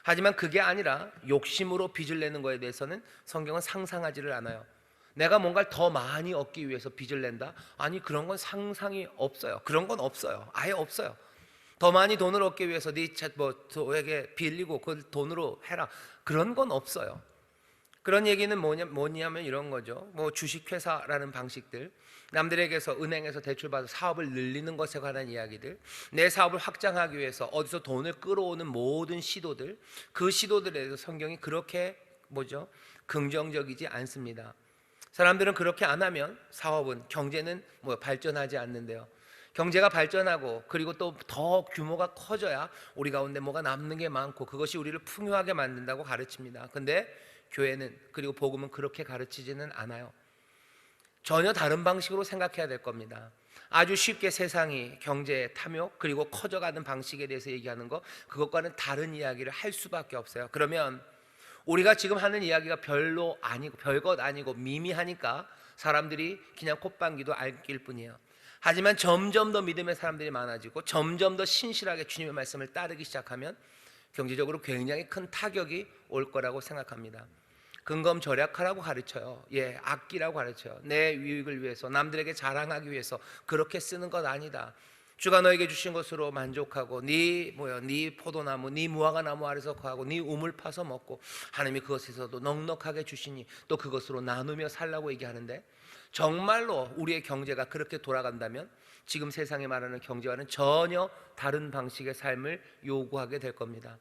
Speaker 1: 하지만 그게 아니라 욕심으로 빚을 내는 거에 대해서는 성경은 상상하지를 않아요. 내가 뭔가를 더 많이 얻기 위해서 빚을 낸다? 아니, 그런 건 상상이 없어요. 그런 건 없어요. 아예 없어요. 더 많이 돈을 얻기 위해서 너에게 빌리고 그걸 돈으로 해라, 그런 건 없어요. 그런 얘기는 뭐냐면 이런 거죠. 주식회사라는 방식들, 남들에게서 은행에서 대출받아 사업을 늘리는 것에 관한 이야기들, 내 사업을 확장하기 위해서 어디서 돈을 끌어오는 모든 시도들, 그 시도들에 대해서 성경이 그렇게 긍정적이지 않습니다. 사람들은 그렇게 안 하면 사업은, 경제는 발전하지 않는데요. 경제가 발전하고, 그리고 또 더 규모가 커져야 우리 가운데 뭐가 남는 게 많고 그것이 우리를 풍요하게 만든다고 가르칩니다. 근데 교회는, 그리고 복음은 그렇게 가르치지는 않아요. 전혀 다른 방식으로 생각해야 될 겁니다. 아주 쉽게 세상이 경제의 탐욕, 그리고 커져가는 방식에 대해서 얘기하는 거, 그것과는 다른 이야기를 할 수밖에 없어요. 그러면 우리가 지금 하는 이야기가 별것 아니고 미미하니까 사람들이 그냥 콧방귀도 앓길 뿐이에요. 하지만 점점 더 믿음의 사람들이 많아지고 점점 더 신실하게 주님의 말씀을 따르기 시작하면 경제적으로 굉장히 큰 타격이 올 거라고 생각합니다. 근검절약하라고 가르쳐요. 아끼라고 가르쳐요. 내 유익을 위해서, 남들에게 자랑하기 위해서 그렇게 쓰는 것 아니다. 주가 너에게 주신 것으로 만족하고, 네 포도나무, 네 무화과나무 아래서 거하고, 네 우물 파서 먹고, 하나님이 그것에서도 넉넉하게 주시니 또 그것으로 나누며 살라고 얘기하는데, 정말로 우리의 경제가 그렇게 돌아간다면 지금 세상에 말하는 경제와는 전혀 다른 방식의 삶을 요구하게 될 겁니다.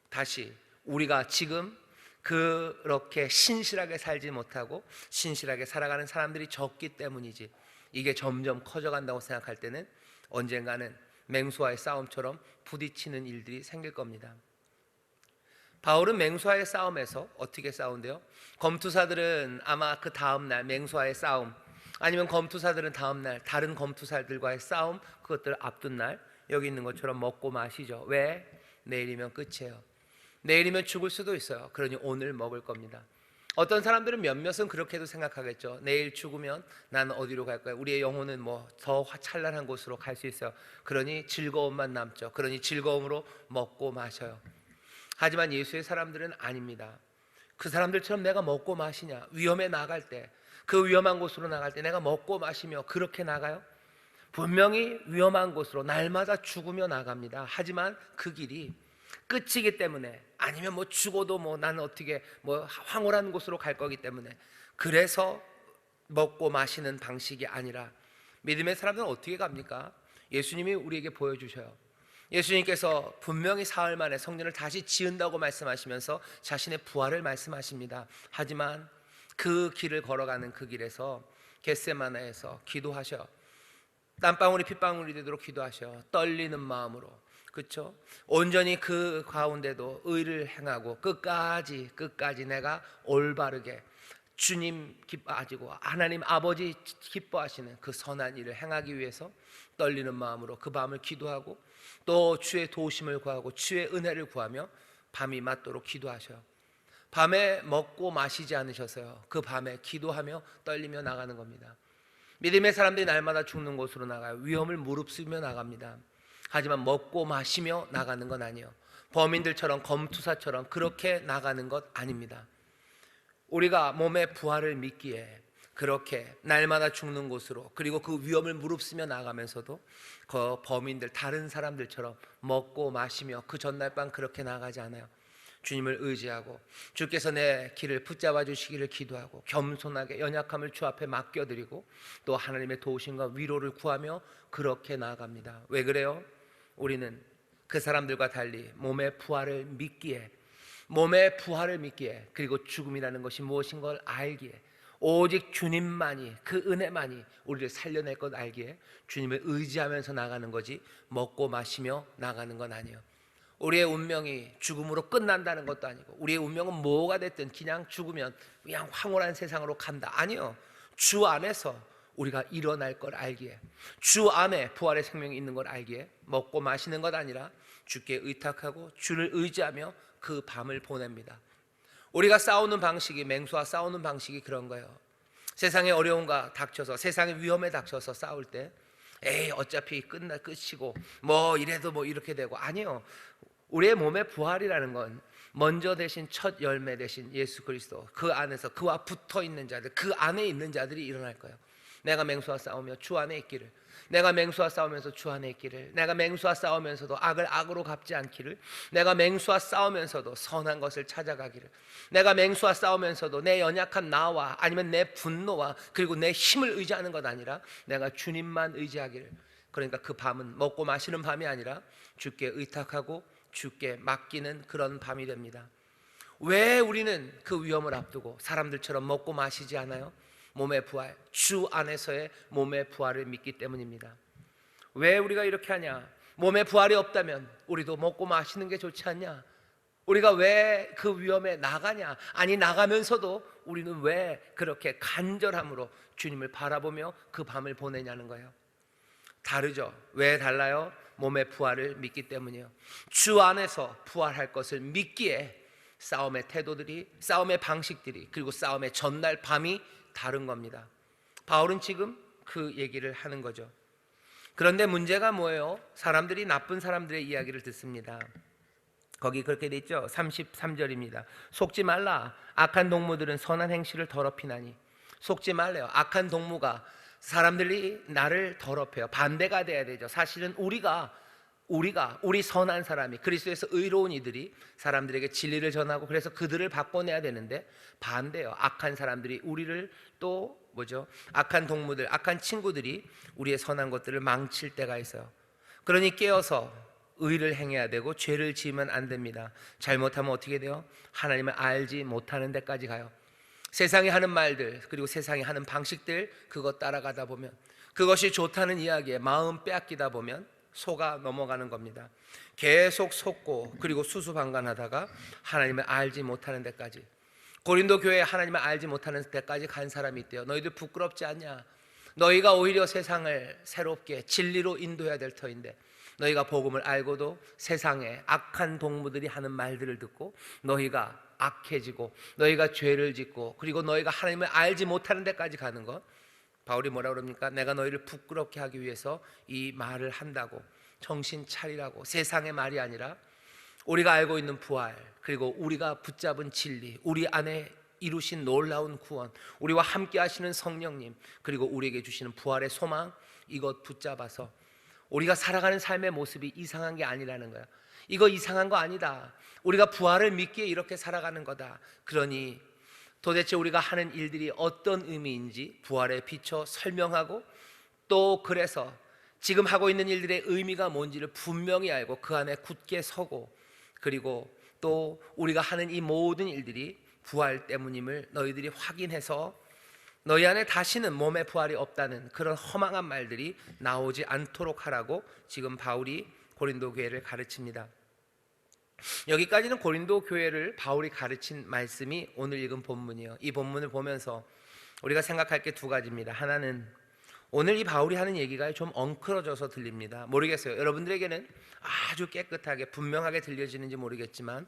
Speaker 1: 다시, 우리가 지금 그렇게 신실하게 살지 못하고 신실하게 살아가는 사람들이 적기 때문이지, 이게 점점 커져간다고 생각할 때는 언젠가는 맹수와의 싸움처럼 부딪히는 일들이 생길 겁니다. 바울은 맹수와의 싸움에서 어떻게 싸운대요? 검투사들은 아마 그 다음날 맹수와의 싸움, 아니면 검투사들은 다음날 다른 검투사들과의 싸움, 그것들 앞둔 날 여기 있는 것처럼 먹고 마시죠. 왜? 내일이면 끝이에요. 내일이면 죽을 수도 있어요. 그러니 오늘 먹을 겁니다. 어떤 사람들은 몇몇은 그렇게도 생각하겠죠. 내일 죽으면 나는 어디로 갈 거야? 우리의 영혼은 더 찬란한 곳으로 갈 수 있어요. 그러니 즐거움만 남죠. 그러니 즐거움으로 먹고 마셔요. 하지만 예수의 사람들은 아닙니다. 그 사람들처럼 내가 먹고 마시냐? 위험에 나갈 때, 그 위험한 곳으로 나갈 때 내가 먹고 마시며 그렇게 나가요? 분명히 위험한 곳으로 날마다 죽으며 나갑니다. 하지만 그 길이 끝이기 때문에, 아니면 뭐 죽어도 뭐 나는 어떻게 뭐 황홀한 곳으로 갈 거기 때문에, 그래서 먹고 마시는 방식이 아니라, 믿음의 사람들은 어떻게 갑니까? 예수님이 우리에게 보여주셔요. 예수님께서 분명히 사흘 만에 성전을 다시 지은다고 말씀하시면서 자신의 부활을 말씀하십니다. 하지만 그 길을 걸어가는 그 길에서 겟세마네에서 기도하셔. 땀방울이 핏방울이 되도록 기도하셔. 떨리는 마음으로, 그렇죠? 온전히 그 가운데도 의를 행하고 끝까지 내가 올바르게 주님 기뻐하시고 하나님 아버지 기뻐하시는 그 선한 일을 행하기 위해서 떨리는 마음으로 그 밤을 기도하고, 또 주의 도우심을 구하고 주의 은혜를 구하며 밤이 맞도록 기도하셔요. 밤에 먹고 마시지 않으셔서요, 그 밤에 기도하며 떨리며 나가는 겁니다. 믿음의 사람들이 날마다 죽는 곳으로 나가요. 위험을 무릅쓰며 나갑니다. 하지만 먹고 마시며 나가는 건 아니에요. 범인들처럼 검투사처럼 그렇게 나가는 것 아닙니다. 우리가 몸의 부활을 믿기에 그렇게 날마다 죽는 곳으로, 그리고 그 위험을 무릅쓰며 나가면서도 그 범인들, 다른 사람들처럼 먹고 마시며 그 전날 밤 그렇게 나가지 않아요. 주님을 의지하고 주께서 내 길을 붙잡아 주시기를 기도하고, 겸손하게 연약함을 주 앞에 맡겨드리고, 또 하나님의 도우심과 위로를 구하며 그렇게 나아갑니다. 왜 그래요? 우리는 그 사람들과 달리 몸의 부활을 믿기에, 그리고 죽음이라는 것이 무엇인 걸 알기에, 오직 주님만이, 그 은혜만이 우리를 살려낼 것 알기에 주님을 의지하면서 나가는 거지, 먹고 마시며 나가는 건 아니에요. 우리의 운명이 죽음으로 끝난다는 것도 아니고, 우리의 운명은 뭐가 됐든 그냥 죽으면 그냥 황홀한 세상으로 간다, 아니요. 주 안에서 우리가 일어날 걸 알기에, 주 안에 부활의 생명이 있는 걸 알기에 먹고 마시는 것 아니라 주께 의탁하고 주를 의지하며 그 밤을 보냅니다. 우리가 싸우는 방식이, 맹수와 싸우는 방식이 그런 거예요. 세상의 어려움과 닥쳐서, 세상의 위험에 닥쳐서 싸울 때, 에이 어차피 끝이고 뭐 이래도 뭐 이렇게 되고, 아니요. 우리의 몸의 부활이라는 건 먼저 되신 첫 열매 되신 예수 그리스도, 그 안에서 그와 붙어 있는 자들, 그 안에 있는 자들이 일어날 거예요. 내가 맹수와 싸우며 주 안에 있기를, 내가 맹수와 싸우면서 주 안에 있기를, 내가 맹수와 싸우면서도 악을 악으로 갚지 않기를, 내가 맹수와 싸우면서도 선한 것을 찾아가기를, 내가 맹수와 싸우면서도 내 연약한 나와 아니면 내 분노와 그리고 내 힘을 의지하는 것 아니라 내가 주님만 의지하기를. 그러니까 그 밤은 먹고 마시는 밤이 아니라 주께 의탁하고 주께 맡기는 그런 밤이 됩니다. 왜 우리는 그 위험을 앞두고 사람들처럼 먹고 마시지 않아요? 몸의 부활, 주 안에서의 몸의 부활을 믿기 때문입니다. 왜 우리가 이렇게 하냐? 몸의 부활이 없다면 우리도 먹고 마시는 게 좋지 않냐? 우리가 왜 그 위험에 나가냐? 아니, 나가면서도 우리는 왜 그렇게 간절함으로 주님을 바라보며 그 밤을 보내냐는 거예요. 다르죠? 왜 달라요? 몸의 부활을 믿기 때문이에요. 주 안에서 부활할 것을 믿기에 싸움의 태도들이, 싸움의 방식들이, 그리고 싸움의 전날 밤이 다른 겁니다. 바울은 지금 그 얘기를 하는 거죠. 그런데 문제가 뭐예요? 사람들이 나쁜 사람들의 이야기를 듣습니다. 거기 그렇게 돼 있죠. 33절입니다. 속지 말라. 악한 동무들은 선한 행실을 더럽히나니. 속지 말래요. 악한 동무가, 사람들이 나를 더럽혀요. 반대가 돼야 되죠. 사실은 우리 선한 사람이, 그리스도에서 의로운 이들이 사람들에게 진리를 전하고 그래서 그들을 바꿔내야 되는데, 반대요. 악한 사람들이 우리를 또 악한 동무들, 악한 친구들이 우리의 선한 것들을 망칠 때가 있어요. 그러니 깨어서 의를 행해야 되고 죄를 지으면 안 됩니다. 잘못하면 어떻게 돼요? 하나님을 알지 못하는 데까지 가요. 세상이 하는 말들, 그리고 세상이 하는 방식들, 그것 따라가다 보면, 그것이 좋다는 이야기에 마음 빼앗기다 보면 속아 넘어가는 겁니다. 계속 속고 그리고 수수방관하다가 하나님을 알지 못하는 데까지, 고린도 교회에 하나님을 알지 못하는 데까지 간 사람이 있대요. 너희들 부끄럽지 않냐? 너희가 오히려 세상을 새롭게 진리로 인도해야 될 터인데, 너희가 복음을 알고도 세상에 악한 동무들이 하는 말들을 듣고 너희가 악해지고 너희가 죄를 짓고 그리고 너희가 하나님을 알지 못하는 데까지 가는 것. 바울이 뭐라 그럽니까? 내가 너희를 부끄럽게 하기 위해서 이 말을 한다고. 정신 차리라고. 세상의 말이 아니라 우리가 알고 있는 부활, 그리고 우리가 붙잡은 진리, 우리 안에 이루신 놀라운 구원, 우리와 함께 하시는 성령님, 그리고 우리에게 주시는 부활의 소망, 이것 붙잡아서 우리가 살아가는 삶의 모습이 이상한 게 아니라는 거야. 이거 이상한 거 아니다. 우리가 부활을 믿기에 이렇게 살아가는 거다. 그러니 도대체 우리가 하는 일들이 어떤 의미인지 부활에 비춰 설명하고, 또 그래서 지금 하고 있는 일들의 의미가 뭔지를 분명히 알고 그 안에 굳게 서고, 그리고 또 우리가 하는 이 모든 일들이 부활 때문임을 너희들이 확인해서 너희 안에 다시는 몸의 부활이 없다는 그런 허망한 말들이 나오지 않도록 하라고 지금 바울이 고린도 교회를 가르칩니다. 여기까지는 고린도 교회를 바울이 가르친 말씀이 오늘 읽은 본문이에요. 이 본문을 보면서 우리가 생각할 게 두 가지입니다. 하나는 오늘 이 바울이 하는 얘기가 좀 엉클어져서 들립니다. 모르겠어요. 여러분들에게는 아주 깨끗하게 분명하게 들려지는지 모르겠지만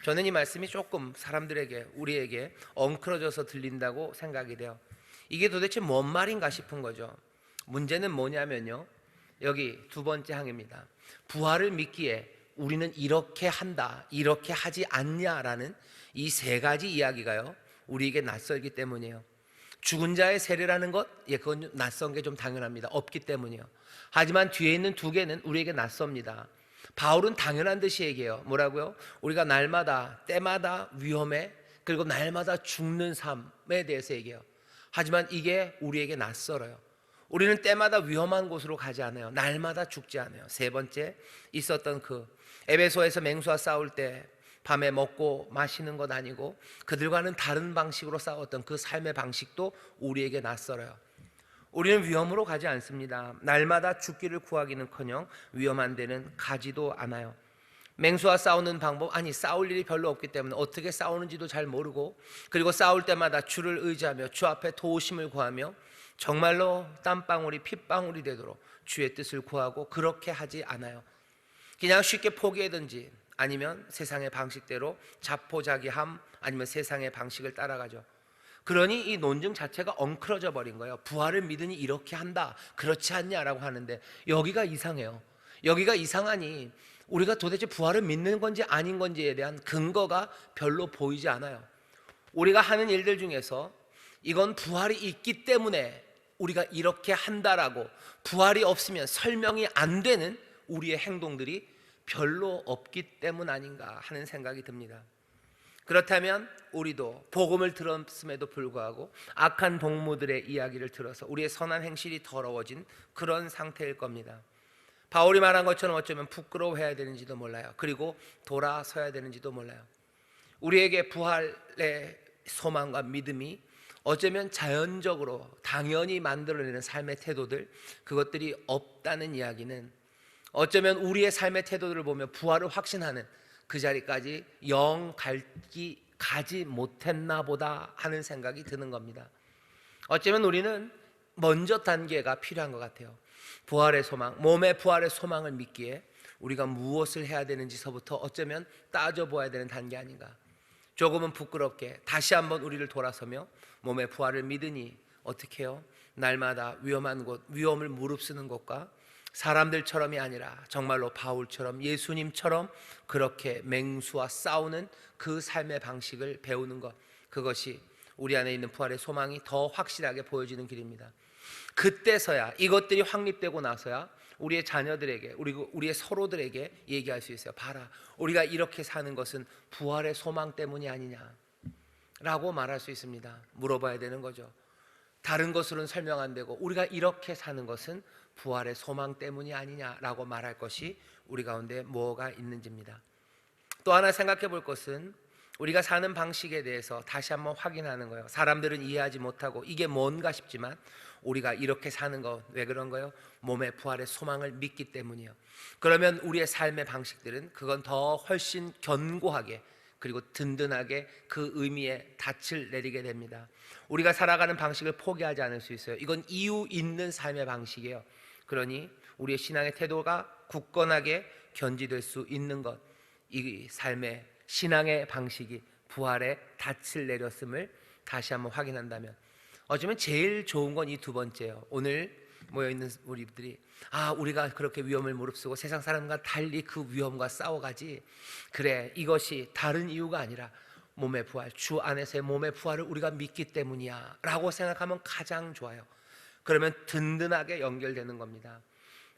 Speaker 1: 저는 이 말씀이 조금 사람들에게, 우리에게 엉클어져서 들린다고 생각이 돼요. 이게 도대체 뭔 말인가 싶은 거죠. 문제는 뭐냐면요, 여기 두 번째 항입니다. 부활을 믿기에 우리는 이렇게 한다, 이렇게 하지 않냐라는 이 세 가지 이야기가요, 우리에게 낯설기 때문이에요. 죽은 자의 세례라는 것, 그건 낯선 게 좀 당연합니다. 없기 때문이요. 하지만 뒤에 있는 두 개는 우리에게 낯섭니다. 바울은 당연한 듯이 얘기해요. 뭐라고요? 우리가 날마다, 때마다 위험해, 그리고 날마다 죽는 삶에 대해서 얘기해요. 하지만 이게 우리에게 낯설어요. 우리는 때마다 위험한 곳으로 가지 않아요. 날마다 죽지 않아요. 세 번째, 있었던 그 에베소에서 맹수와 싸울 때 밤에 먹고 마시는 것 아니고 그들과는 다른 방식으로 싸웠던 그 삶의 방식도 우리에게 낯설어요. 우리는 위험으로 가지 않습니다. 날마다 죽기를 구하기는커녕 위험한 데는 가지도 않아요. 맹수와 싸우는 방법, 아니 싸울 일이 별로 없기 때문에 어떻게 싸우는지도 잘 모르고, 그리고 싸울 때마다 주를 의지하며 주 앞에 도우심을 구하며 정말로 땀방울이 핏방울이 되도록 주의 뜻을 구하고 그렇게 하지 않아요. 그냥 쉽게 포기하든지 아니면 세상의 방식대로 자포자기함, 아니면 세상의 방식을 따라가죠. 그러니 이 논증 자체가 엉클어져 버린 거예요. 부활을 믿으니 이렇게 한다, 그렇지 않냐라고 하는데 여기가 이상해요. 여기가 이상하니 우리가 도대체 부활을 믿는 건지 아닌 건지에 대한 근거가 별로 보이지 않아요. 우리가 하는 일들 중에서 이건 부활이 있기 때문에 우리가 이렇게 한다라고, 부활이 없으면 설명이 안 되는 우리의 행동들이 별로 없기 때문 아닌가 하는 생각이 듭니다. 그렇다면 우리도 복음을 들었음에도 불구하고 악한 동무들의 이야기를 들어서 우리의 선한 행실이 더러워진 그런 상태일 겁니다. 바울이 말한 것처럼 어쩌면 부끄러워해야 되는지도 몰라요. 그리고 돌아서야 되는지도 몰라요. 우리에게 부활의 소망과 믿음이 어쩌면 자연적으로 당연히 만들어내는 삶의 태도들, 그것들이 없다는 이야기는 어쩌면 우리의 삶의 태도들을 보며 부활을 확신하는 그 자리까지 영 가지 못했나 보다 하는 생각이 드는 겁니다. 어쩌면 우리는 먼저 단계가 필요한 것 같아요. 부활의 소망, 몸의 부활의 소망을 믿기에 우리가 무엇을 해야 되는지서부터 어쩌면 따져보아야 되는 단계 아닌가. 조금은 부끄럽게 다시 한번 우리를 돌아서며 몸의 부활을 믿으니 어떻게 해요? 날마다 위험한 곳, 위험을 무릅쓰는 것과 사람들처럼이 아니라 정말로 바울처럼, 예수님처럼 그렇게 맹수와 싸우는 그 삶의 방식을 배우는 것, 그것이 우리 안에 있는 부활의 소망이 더 확실하게 보여지는 길입니다. 그때서야, 이것들이 확립되고 나서야 우리의 자녀들에게, 우리의 서로들에게 얘기할 수 있어요. 봐라, 우리가 이렇게 사는 것은 부활의 소망 때문이 아니냐 라고 말할 수 있습니다. 물어봐야 되는 거죠. 다른 것으로는 설명 안 되고 우리가 이렇게 사는 것은 부활의 소망 때문이 아니냐라고 말할 것이 우리 가운데 뭐가 있는지입니다. 또 하나 생각해 볼 것은 우리가 사는 방식에 대해서 다시 한번 확인하는 거예요. 사람들은 이해하지 못하고 이게 뭔가 싶지만 우리가 이렇게 사는 거 왜 그런 거예요? 몸의 부활의 소망을 믿기 때문이에요. 그러면 우리의 삶의 방식들은 그건 더 훨씬 견고하게 그리고 든든하게 그 의미에 닻을 내리게 됩니다. 우리가 살아가는 방식을 포기하지 않을 수 있어요. 이건 이유 있는 삶의 방식이에요. 그러니 우리의 신앙의 태도가 굳건하게 견지될 수 있는 것, 이 삶의 신앙의 방식이 부활의 닻을 내렸음을 다시 한번 확인한다면 어쩌면 제일 좋은 건 이 두 번째예요. 오늘 모여있는 우리들이 우리가 그렇게 위험을 무릅쓰고 세상 사람과 달리 그 위험과 싸워가지, 그래, 이것이 다른 이유가 아니라 몸의 부활, 주 안에서의 몸의 부활을 우리가 믿기 때문이야 라고 생각하면 가장 좋아요. 그러면 든든하게 연결되는 겁니다.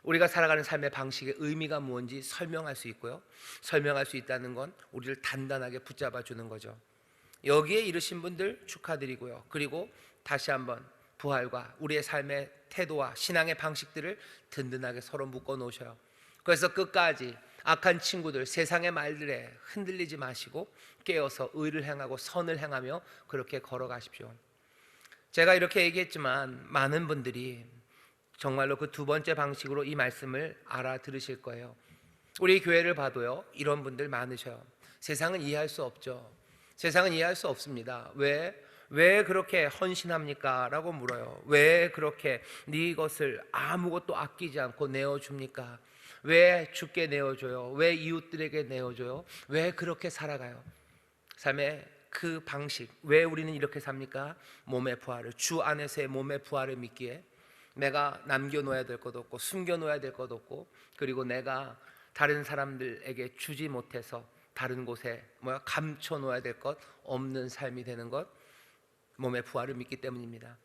Speaker 1: 우리가 살아가는 삶의 방식의 의미가 무엇인지 설명할 수 있고요, 설명할 수 있다는 건 우리를 단단하게 붙잡아 주는 거죠. 여기에 이르신 분들 축하드리고요. 그리고 다시 한번 부활과 우리의 삶의 태도와 신앙의 방식들을 든든하게 서로 묶어 놓으셔요. 그래서 끝까지 악한 친구들, 세상의 말들에 흔들리지 마시고 깨어서 의를 행하고 선을 행하며 그렇게 걸어가십시오. 제가 이렇게 얘기했지만 많은 분들이 정말로 그 두 번째 방식으로 이 말씀을 알아들으실 거예요. 우리 교회를 봐도요, 이런 분들 많으셔요. 세상은 이해할 수 없죠. 세상은 이해할 수 없습니다. 왜 그렇게 헌신합니까? 라고 물어요. 왜 그렇게 네 것을 아무것도 아끼지 않고 내어줍니까? 왜 주께 내어줘요? 왜 이웃들에게 내어줘요? 왜 그렇게 살아가요? 삶의 그 방식, 왜 우리는 이렇게 삽니까? 몸의 부활을, 주 안에서의 몸의 부활을 믿기에 내가 남겨놓아야 될 것 없고 숨겨놓아야 될 것 없고, 그리고 내가 다른 사람들에게 주지 못해서 다른 곳에 감춰놓아야 될 것 없는 삶이 되는 것, 몸의 부활을 믿기 때문입니다.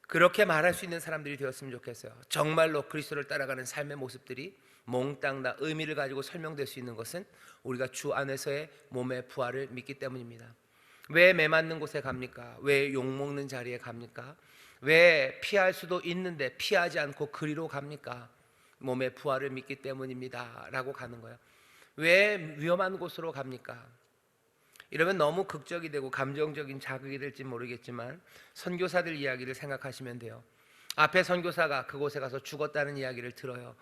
Speaker 1: 그렇게 말할 수 있는 사람들이 되었으면 좋겠어요. 정말로 그리스도를 따라가는 삶의 모습들이 몽땅 다 의미를 가지고 설명될 수 있는 것은 우리가 주 안에서의 몸의 부활을 믿기 때문입니다. 왜 매맞는 곳에 갑니까? 왜 욕먹는 자리에 갑니까? 왜 피할 수도 있는데 피하지 않고 그리로 갑니까? 몸의 부활을 믿기 때문입니다 라고 가는 거예요. 왜 위험한 곳으로 갑니까? 이러면 너무 극적이 되고 감정적인 자극이 될지 모르겠지만 선교사들 이야기를 생각하시면 돼요. 앞에 선교사가 그곳에 가서 죽었다는 이야기를 들어요.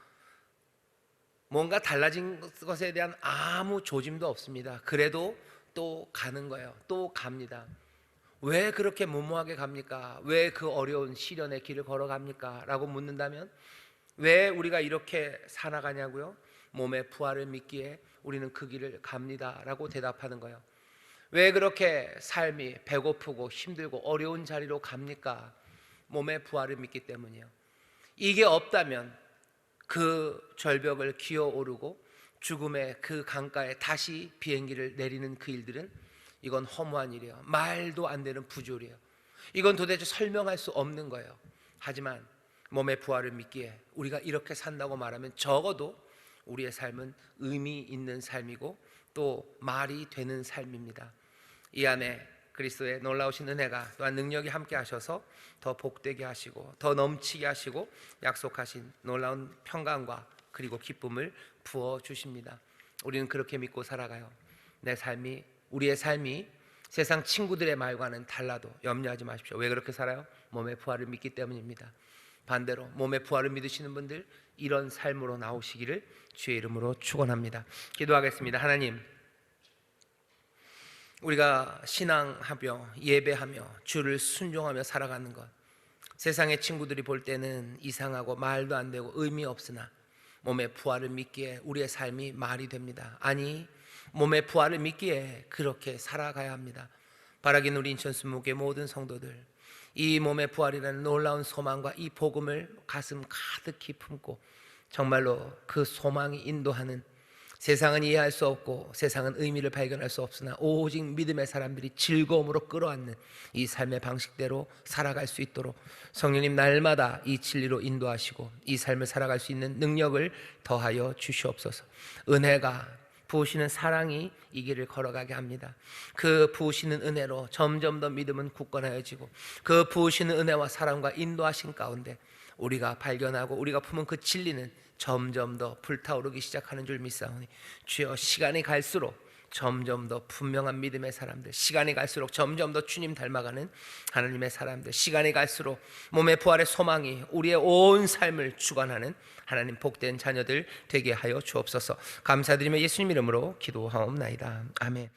Speaker 1: 뭔가 달라진 것에 대한 아무 조짐도 없습니다. 그래도 또 가는 거예요. 또 갑니다. 왜 그렇게 무모하게 갑니까? 왜 그 어려운 시련의 길을 걸어갑니까? 라고 묻는다면 왜 우리가 이렇게 살아가냐고요? 몸의 부활을 믿기에 우리는 그 길을 갑니다 라고 대답하는 거예요. 왜 그렇게 삶이 배고프고 힘들고 어려운 자리로 갑니까? 몸의 부활을 믿기 때문이에요. 이게 없다면 그 절벽을 기어오르고 죽음의 그 강가에 다시 비행기를 내리는 그 일들은 이건 허무한 일이에요. 말도 안 되는 부조리예요. 이건 도대체 설명할 수 없는 거예요. 하지만 몸의 부활을 믿기에 우리가 이렇게 산다고 말하면 적어도 우리의 삶은 의미 있는 삶이고 또 말이 되는 삶입니다. 이 안에 그리스도의 놀라우신 은혜가 또한 능력이 함께 하셔서 더 복되게 하시고 더 넘치게 하시고 약속하신 놀라운 평강과 그리고 기쁨을 부어주십니다. 우리는 그렇게 믿고 살아가요. 우리의 삶이 세상 친구들의 말과는 달라도 염려하지 마십시오. 왜 그렇게 살아요? 몸의 부활을 믿기 때문입니다. 반대로 몸의 부활을 믿으시는 분들 이런 삶으로 나오시기를 주의 이름으로 축원합니다. 기도하겠습니다. 하나님, 우리가 신앙하며 예배하며 주를 순종하며 살아가는 것, 세상의 친구들이 볼 때는 이상하고 말도 안 되고 의미 없으나 몸의 부활을 믿기에 우리의 삶이 말이 됩니다. 아니, 몸의 부활을 믿기에 그렇게 살아가야 합니다. 바라긴 우리 인천 순목의 모든 성도들, 이 몸의 부활이라는 놀라운 소망과 이 복음을 가슴 가득히 품고 정말로 그 소망이 인도하는, 세상은 이해할 수 없고 세상은 의미를 발견할 수 없으나 오직 믿음의 사람들이 즐거움으로 끌어안는 이 삶의 방식대로 살아갈 수 있도록 성령님 날마다 이 진리로 인도하시고 이 삶을 살아갈 수 있는 능력을 더하여 주시옵소서. 은혜가 부으시는 사랑이 이 길을 걸어가게 합니다. 그 부으시는 은혜로 점점 더 믿음은 굳건해지고 그 부으시는 은혜와 사랑과 인도하신 가운데 우리가 발견하고 우리가 품은 그 진리는 점점 더 불타오르기 시작하는 줄 믿사오니 주여, 시간이 갈수록 점점 더 분명한 믿음의 사람들, 시간이 갈수록 점점 더 주님 닮아가는 하나님의 사람들, 시간이 갈수록 몸의 부활의 소망이 우리의 온 삶을 주관하는 하나님 복된 자녀들 되게 하여 주옵소서. 감사드리며 예수님 이름으로 기도하옵나이다. 아멘.